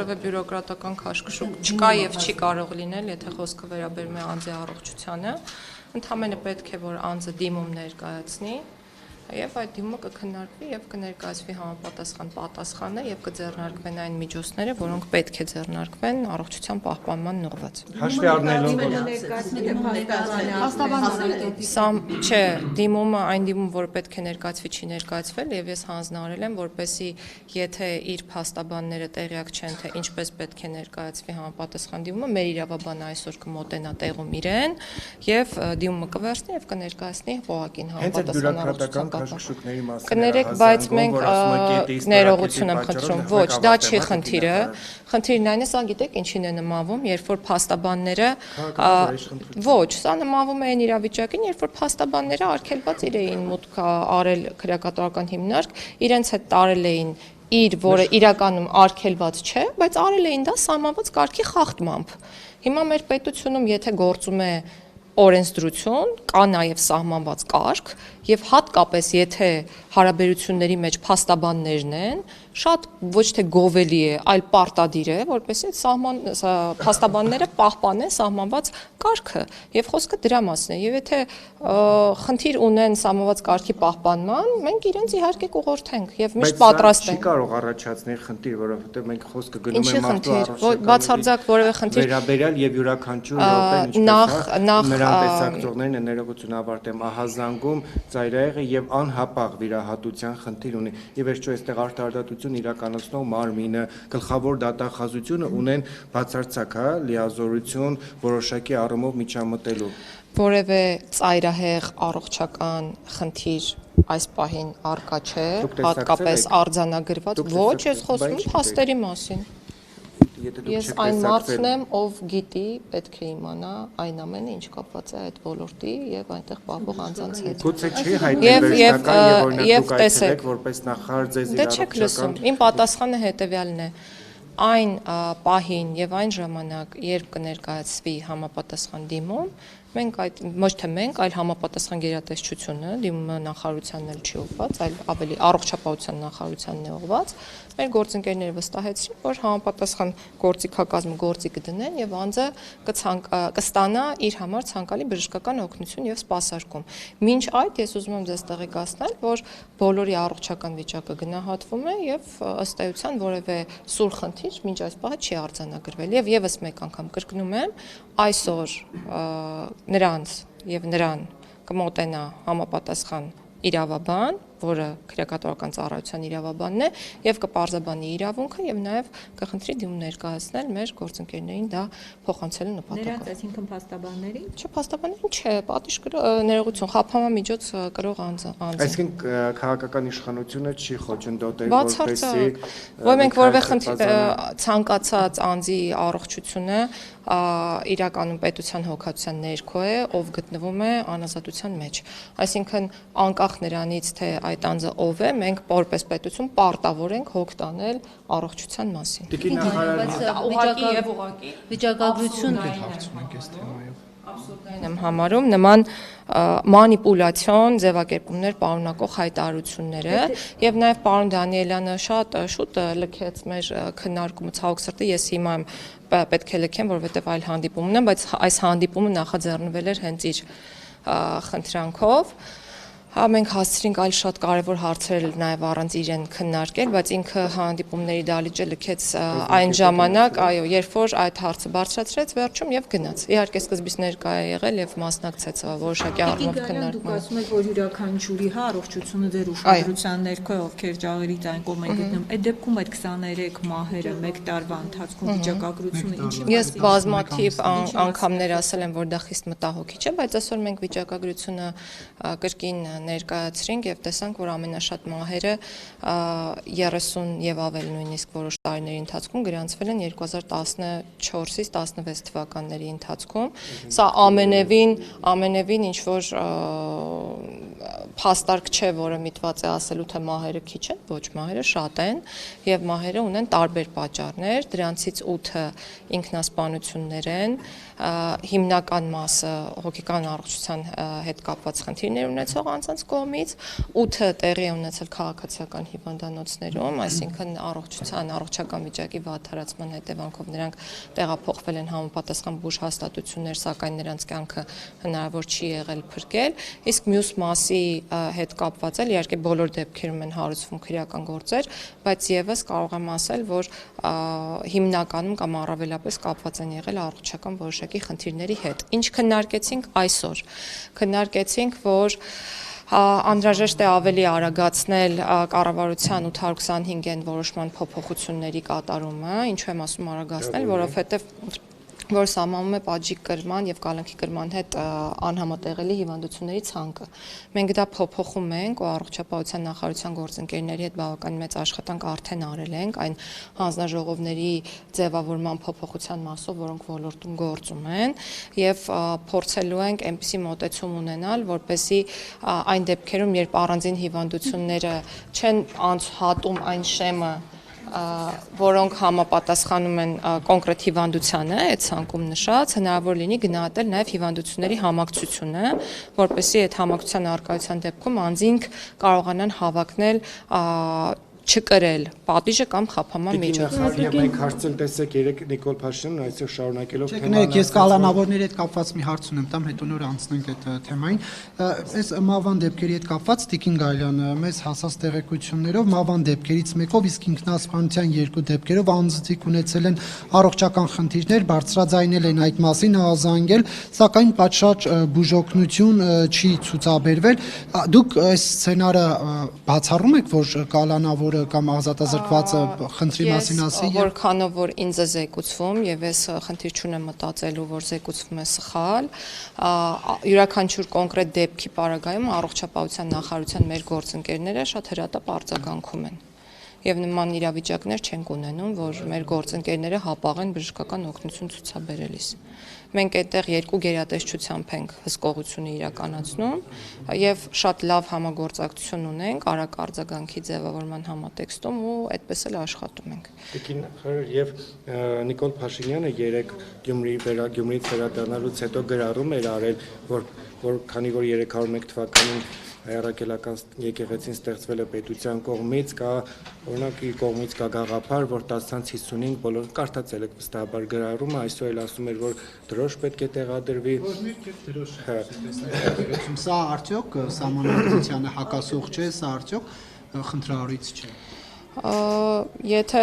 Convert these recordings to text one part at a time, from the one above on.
որևէ բյուրոկրատական քաշքշուկ չկա եւ չի կարող լինել, եթե խոսքը վերաբերում է անձի առողջությանը, ընդհանրապես պետք է որ անձը դիմում ներկայացնի եւ այդ դիմումը կքննարկվի եւ կներկայացվի համապատասխան պատասխանը եւ կձեռնարկվեն այն միջոցները, որոնք պետք է ձեռնարկվեն առողջության պահպանման ուղղված։ Հաշվի առնելով Սա չէ, դիմումը այն դիմում, որ պետք է ներկայացվի, չի ներկայացվել եւ ես հանձնարարել եմ, որպեսզի եթե իր փաստաբանները տեղյակ չեն, թե ինչպես պետք է ներկայացվի համապատասխան դիմումը, մեր իրավաբանը այսօր կմոտենա տեղում իրեն եւ դիմումը կվերցնի եւ կներկայացնի ողակին համապատասխան առողջության քաշքշուկների մասին կներեք, բայց մենք ներողություն եմ խնդրում, ոչ, դա չի խնդիրը, խնդիրն այն է, սա գիտեք ինչին է նմանվում, երբ որ փաստաբանները ոչ, սա նմանվում է այն իրավիճակին, երբ որ փաստաբանները արգելված իրեն մուտք արել քրեակատարական հիմնարկ, իրենց հետ տարել էին իր, որը իրականում արգելված չէ, բայց արել էին դա սահմանված կարգի խախտմամբ։ Հիմա մեր պետությունում եթե գործում է օրենսդրություն, կա նաև սահմանված կարգ եւ հատկապես եթե հարաբերությունների մեջ փաստաբաններն են, շատ ոչ թե գովելի է, այլ պարտադիր է, որպեսզի փաստաբանները պահպանեն սահմանված կարգը եւ խոսքը դրա մասն է եւ եթե խնդիր ունեն սահմանված կարգի պահպանման, մենք իրենց իհարկե կուղղորդենք եւ միշտ պատրաստ ենք։ Չի կարող առաջացնել խնդիր, որովհետեւ մենք խոսքը գնում ենք մարդու առողջության բացարձակ որևէ խնդիր վերաբերյալ եւ յուրաքանչյուր րոպեն ինչպես նրան տեսակցողներին ներողություն ավարտեմ ահազանգում ծայրահեղը եւ անհապաղ վիրահատության խնդիր ունի եւ վերջո այստեղ արտարդատություն իրականացնող մարմինը գլխավոր դատախազությունը ունեն բացարձակ լիազորություն որոշակի առումով միջամտելու որևէ ծայրահեղ առողջական խնդիր այս պահին արկա չէ հատկապես արձանագրված ոչ ես խոսում փաստերի մասին Ես այն մարդն եմ, ով գիտի, պետք է իմանա այն ամենը, ինչ կապված է այդ ոլորտի եւ այնտեղ պահվող անձանց հետ։ Գուցե չի հայտնել վերջնական եւ օրինակ դուք այցելեք որպես նախարար ձեզ իր առողջական։ Իմ պատասխանը հետեւյալն է. այն պահին եւ այն ժամանակ, երբ կներկայացվի համապատասխան դիմում, մենք այդ ոչ թե մենք, այլ համապատասխան գերատեսչությունը, դիմումը նախարարությանն էլ չի ուղղված, այլ ավելի առողջապահության նախարարությանն է ուղղված, մեր գործընկերները վստահեցրին, որ համապատասխան գործիքակազմը գործի կդնեն եւ անձը կստանա իր համար ցանկալի բժշկական օգնություն եւ սպասարկում։ Մինչ այդ ես ուզում եմ ձեզ տեղեկացնել, որ բոլորի առողջական վիճակը գնահատվում է եւ ըստ էության որևէ սուր խնդիր մինչ այս պահը չի արձանագրվել եւ եւս մեկ անգամ կրկնում եմ այսօր նրանց եւ նրան կմոտենա համապատասխան իրավաբան, որը քրեակատարական ծառայության իրավաբանն է եւ կպարզաբանի իրավունքը եւ նաեւ կխնդրի դիմում ներկայացնել մեր գործընկերներին դա փոխանցելու նպատակով։ Նրանց այսինքն փաստաբաններին։ Չէ, փաստաբաններին չէ, պատիժ ներողություն, խափանման միջոց կրող անձը։ Այսինքն քաղաքական իշխանությունը չի խոչընդոտել որպեսզի որ մենք որևէ խնդիր ցանկացած անձի առողջությունը իրականում պետության հոգացության ներքո է, ով գտնվում է անազատության մեջ։ Այսինքն անկախ նրանից թե այդ անձը ով է, մենք որպես պետություն պարտավոր ենք հոգ տանել առողջության մասին։ Տիկին նախարարը ուղղակի եւ ուղղակի վիճակագրություն հարցում ենք այս թեմայով։ Absolutely եմ համարում նման մանիպուլյացիոն ձևակերպումներ պարունակող հայտարարությունները եւ նաեւ պարոն Դանիելյանը շատ շուտ լքեց մեր քննարկումը ցավոք սրտի ես հիմա պետք է լքեմ որովհետեւ այլ հանդիպում ունեմ բայց այս հանդիպումը նախաձեռնվել էր հենց իր խնդրանքով Մենք հասցրինք այլ շատ կարևոր հարցեր նաև առանց իրեն քննարկել, բայց ինքը հանդիպումների դալիճը լքեց այն ժամանակ, այո, երբ որ այդ հարցը բարձրացրեց վերջում եւ գնաց։ Իհարկե սկզբից ներկա է եղել եւ մասնակցեց որոշակի առումով քննարկմանը։ Դուք ասում եք, որ յուրաքանչյուրի առողջությունը ձեր ուշադրության ներքո է, ովքեր ջաղերից այն կողմ են գտնում։ Այդ դեպքում այդ 23 մահերը 1 տարվա ընթացքում վիճակագրությունը ինչի՞ Ես բազմաթիվ անգամներ ասել եմ, որ դա խիստ մտահոգիչ է, բայց այսօր մենք վիճակագրությունը կրկին ներկայացրինք եւ տեսանք, որ ամենաշատ մահերը 30 եւ ավել նույնիսկ որոշ տարիների ընթացքում գրանցվել են 2014-ից 16 թվականների ընթացքում։ Սա ամենևին ինչ որ փաստարկ չէ, որը միտված է ասելու, թե մահերը քիչ են, ոչ, մահերը շատ են եւ մահերը ունեն տարբեր պատճառներ, դրանցից 8-ը ինքնասպանություններ են, հիմնական մասը հոգեկան առողջության հետ կապված խնդիրներ ունեցող անձանց կողմից, 8-ը տեղի է ունեցել քաղաքացիական հիվանդանոցներում, այսինքն առողջական վիճակի վատթարացման հետևանքով նրանք տեղափոխվել են համապատասխան բուժ հաստատություններ, սակայն նրանց կյանքը հնարավոր չի եղել փրկել, իսկ մյուս մասի հետ կապված էլ իհարկե բոլոր դեպքերում են հարուցվում քրեական գործեր, բայց եւս կարող եմ ասել, որ հիմնականում կամ առավելապես կապված են եղել առողջական որոշակի խնդիրների հետ։ Ինչ քննարկեցինք այսօր։ Քննարկեցինք, որ անհրաժեշտ է ավելի արագացնել կառավարության 825-ն որոշման փոփոխությունների կատարումը, ինչու եմ ասում արագացնել, որովհետև որ սահմանում է պատժի կրման եւ կալանքի կրման հետ անհամատեղելի հիվանդությունների ցանկը։ Մենք դա փոփոխում ենք ու առողջապահության նախարարության գործընկերների հետ բավական մեծ աշխատանք արդեն արել ենք այն հանձնաժողովների ձևավորման փոփոխության մասով, որոնք ոլորտում գործում են եւ փորձելու ենք այնպիսի մոտեցում ունենալ, որպեսզի այն դեպքերում, երբ առանձին հիվանդությունները չեն անցհատում այն շեմը, որոնք համապատասխանում են կոնկրետ հիվանդությանը, այդ ցանկում նշած, հնարավոր լինի գնահատել նաև հիվանդությունների համակցությունը, որպեսզի այդ համակցության առկայության դեպքում անձինք կարողանան հավակնել չկրել պատիժը կամ խափանման միջոցով։ Եվ մենք հարցել տեսեք երեք Նիկոլ Փաշինյանն այսօր շարունակելով թեման։ Ես կալանավորների հետ կապված մի հարց ունեմ, տամ հետո նոր անցնենք այդ թեմային։ Այս մահվան դեպքերի հետ կապված Տիկին Գայլյանը մեզ հասած տեղեկություններով մահվան դեպքերից մեկով, իսկ ինքնասպանության 2 դեպքերով անձնիկ ունեցել են առողջական խնդիրներ, բարձրաձայնել են այդ մասին, ահազանգել, սակայն պատշաճ բուժօգնություն չի ցուցաբերվել։ Դուք այս սցենարը բացառում եք, որ կալանավոր կամ ազատազրկվածը խնդրի մասին ասի որքանով որ ինձ է զեկուցվում եւ ես խնդիր չունեմ մտածելու, որ զեկուցվում է սխալ, յուրաքանչյուր կոնկրետ դեպքի պարագայում առողջապահության նախարարության մեր գործընկերները շատ հրատապ արձագանքում են եւ նման իրավիճակներ չենք ունենում, որ մեր գործընկերները հապաղեն բժշկական օգնություն ցուցաբերելիս։ Մենք այդտեղ 2 գերատեսչությամբ ենք հսկողությունը իրականացնում եւ շատ լավ համագործակցություն ունենք արագ արձագանքի ձևավորման համատեքստում ու այդպես էլ աշխատում ենք։ Տիկին եւ Նիկոլ Փաշինյանը երեք Գյումրիից վերադառնալուց հետո գրառում էր արել, որ քանի որ 301 թվականին հայրաքելական եկեղեցին ստեղծվել է պետության կողմից, կա օրինակ իր կողմից կա գաղափար, որ 10-55 բոլոր կարդացել եք վստահաբար գրառումը, այսօր էլ ասում էր, որ դրոշ պետք է տեղադրվի։ Սա արդյոք սահմանադրությանը հակասող չէ, սա արդյոք խնդրահարույց չէ։ Եթե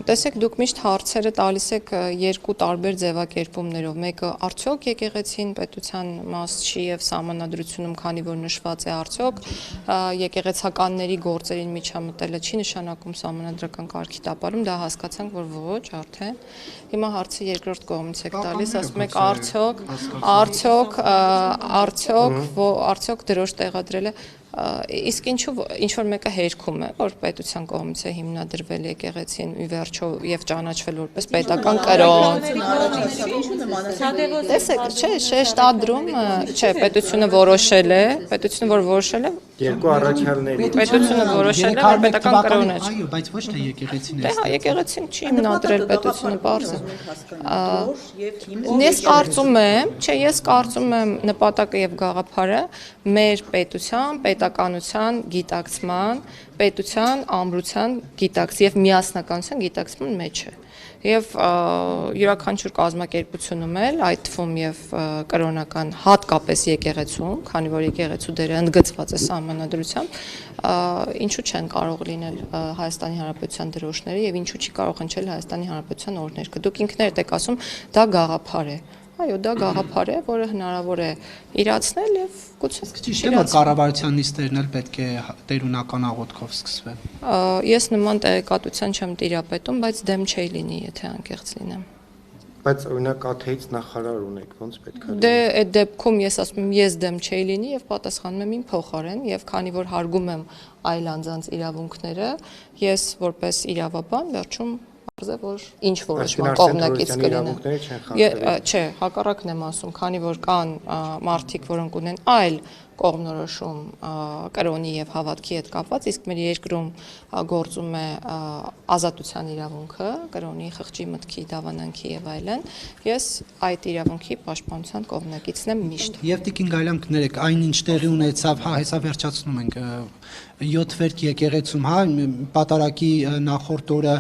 տեսեք դուք միշտ հարցերը տալիս եք 2 տարբեր ձևակերպումներով, մեկը արդյոք եկեղեցին պետության մաս չի եւ սահմանադրությունում, քանի որ նշված է արդյոք եկեղեցականների գործերին միջամտելը չի նշանակում սահմանադրական կարգի տապալում, դա հասկացանք, որ ոչ, արդեն։ Հիմա հարցը երկրորդ կողմից եք տալիս, ասում եք արդյոք դրոշ տեղադրելը իսկ ինչ որ մեկը հերքում է, որ պետության կողմից է հիմնադրվել եկեղեցին ի վերջո եւ ճանաչվել որպես պետական կրոն։ Տեսեք, չէ, շեշտադրում, չէ, պետությունը որոշել է, երկու առաքյալների պետությունը որոշել է, որ պետական կրոն է։ Այո, բայց ոչ թե եկեղեցին է։ Դե եկեղեցին չի հիմնադրել պետությունը բարձ։ Ես կարծում եմ նպատակը եւ գաղափարը մեր պետության, պետականության գիտակցման, պետության ամրության եւ միասնականության գիտակցման մեջ է։ Եվ յուրաքանչյուր կազմակերպությունում էլ, այդ թվում եւ կրոնական հատկապես եկեղեցում, քանի որ եկեղեցու դերը ընդգծված է սահմանադրությամբ, ինչու չեն կարող լինել Հայաստանի Հանրապետության դրոշները եւ ինչու չի կարող հնչել Հայաստանի Հանրապետության օրհներգը։ Դուք ինքներդ եք ասում, դա գաղափար է։ Այո, դա գաղափար է, որը հնարավոր է իրացնել եւ գուցե ճիշտ է, որ կառավարության նիստերն էլ պետք է տերունական աղոթքով սկսվեն։ Ես նման տեղեկատվության չեմ տիրապետում, բայց դեմ չէի լինի, եթե անկեղծ լինեմ։ Բայց օրինակ ԱԹ-ից նախարար ունեք, ոնց պետք է։ Դե այդ դեպքում ես ասում եմ, ես դեմ չէի լինի եւ պատասխանում եմ իմ փոխարեն եւ քանի որ հարգում եմ այլ անձանց իրավունքները, ես որպես իրավաբան վերջում Արձե որ ինչ որոշման կողմնակից կլինեն։ Չէ, հակառակն եմ ասում, քանի որ կան մարդիկ, որոնք ունեն այլ կողմնորոշում կրոնի եւ հավատքի հետ կապված, իսկ մեր երկրում գործում է ազատության իրավունքը, կրոնի, խղճի, մտքի, դավանանքի եւ այլն, ես այդ իրավունքի պաշտպանության կողմնակիցն եմ միշտ։ Եվ Տիկին Գայլյան, կներեք, այնինչ տեղի ունեցավ, հեսա վերջացնում ենք 7 վերք եկեղեցում, պատարակի նախորդ օրը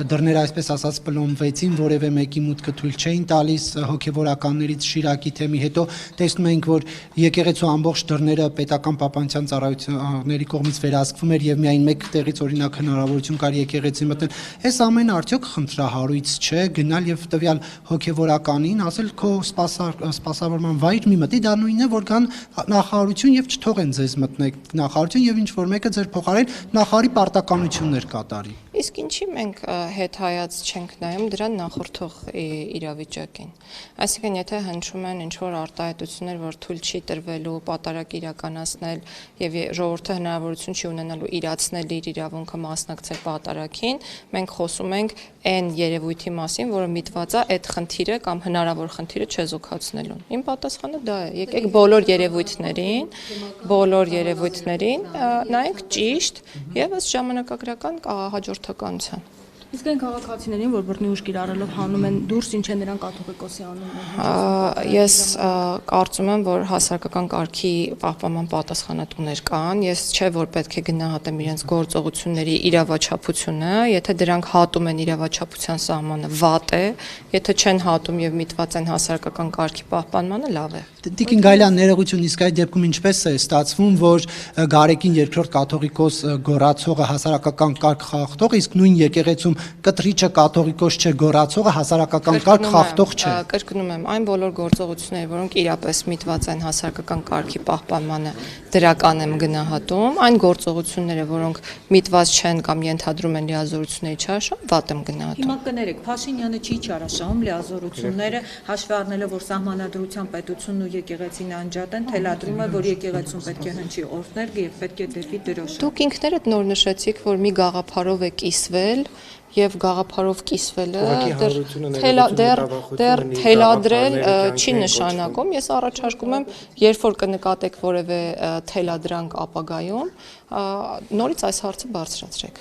դռները այսպես ասած պլոմվեցին, որևէ մեկի մուտքը թույլ չէին տալիս հոգևորականներից Շիրակի թեմի հետո տեսնում ենք, որ եկեղեցու ամբողջ դռները պետական պապանցյան ծառայությունների կողմից վերահսկվում էր եւ միայն մեկ տեղից օրինակ հնարավորություն կար եկեղեցի մտնել։ Այս ամենը արդյոք խնդրահարույց չէ գնալ եւ տվյալ հոգևորականին ասել քո սպասավորման վայր մի մտի, դա նույնն է, որ կան նախարարություն եւ չթողեն ձեզ մտնել նախարարություն եւ ինչ որ մեկը ձեր փոխարեն նախարարի պարտականություններ կատարի։ Իսկ ինչի մենք հետ հայաց չենք նայում դրան նախորդող իրավիճակին։ Այսինքն, եթե հնչում են ինչ-որ արտահայտություններ, որ թույլ չի տրվելու պատարակ իրականացնել եւ ժողովուրդը հնարավորություն չի ունենալու իրացնել իր իրավունքը մասնակցել պատարակին, մենք խոսում ենք այն երևույթի մասին, որը միտված է այդ խնդիրը կամ հնարավոր խնդիրը չեզոքացնելուն։ Իմ պատասխանը դա է։ Եկեք բոլոր երևույթներին նայենք ճիշտ եւ ըստ ժամանակագրական հաջորդականության։ Իսկ այն քաղաքացիներին, որ բռնի ուժ կիրառելով հանում են դուրս, ինչ է նրան կաթողիկոսի անում են։ Ես կարծում եմ, որ հասարակական կարգի պահպանման պատասխանատուներ կան, ես չէ որ պետք է գնահատեմ իրենց գործողությունների իրավաչափությունը, եթե դրանք հատում են իրավաչափության սահմանը, վատ է, եթե չեն հատում եւ միտված են հասարակական կարգի պահպանմանը, լավ է։ Տիկին Գայլյան, ներողություն, իսկ այդ դեպքում ինչպես է ստացվում, որ Գարեգին երկրորդ կաթողիկոս գոռացողը հասարակական կարգ խախտող, իսկ նույն եկեղեցում կտրիչը կաթողիկոս չէ, գոռացողը հասարակական կարգ խախտող չէ։ Կրկնում եմ, այն բոլոր գործողությունները, որոնք իրապես միտված են հասարակական կարգի պահպանմանը, դրական եմ գնահատում, այն գործողությունները, որոնք միտված չեն կամ ենթադրում են լիազորությունների չարաշահում, վատ եմ գնահատում։ Հիմա կներեք, Փաշինյանը չի չարաշահում լիազորությունները, հաշվի առնելով, որ Սահմանադրության պետությունն ու եկեղեցին անջատ են, թելադրում է, որ եկեղեցուն պետք է հնչի օրհներ եւ պետք է դեպի դրոշ։ Դուք ինքներդ նոր նշեցիք, որ մի գաղափարով է կիսվել եւ գաղափարով կիսվելը դեռ թելադրել չի նշանակում։ Ես առաջարկում եմ, երբ որ կնկատեք որևէ թելադրանք ապագայում, նորից այս հարցը բարձրացրեք։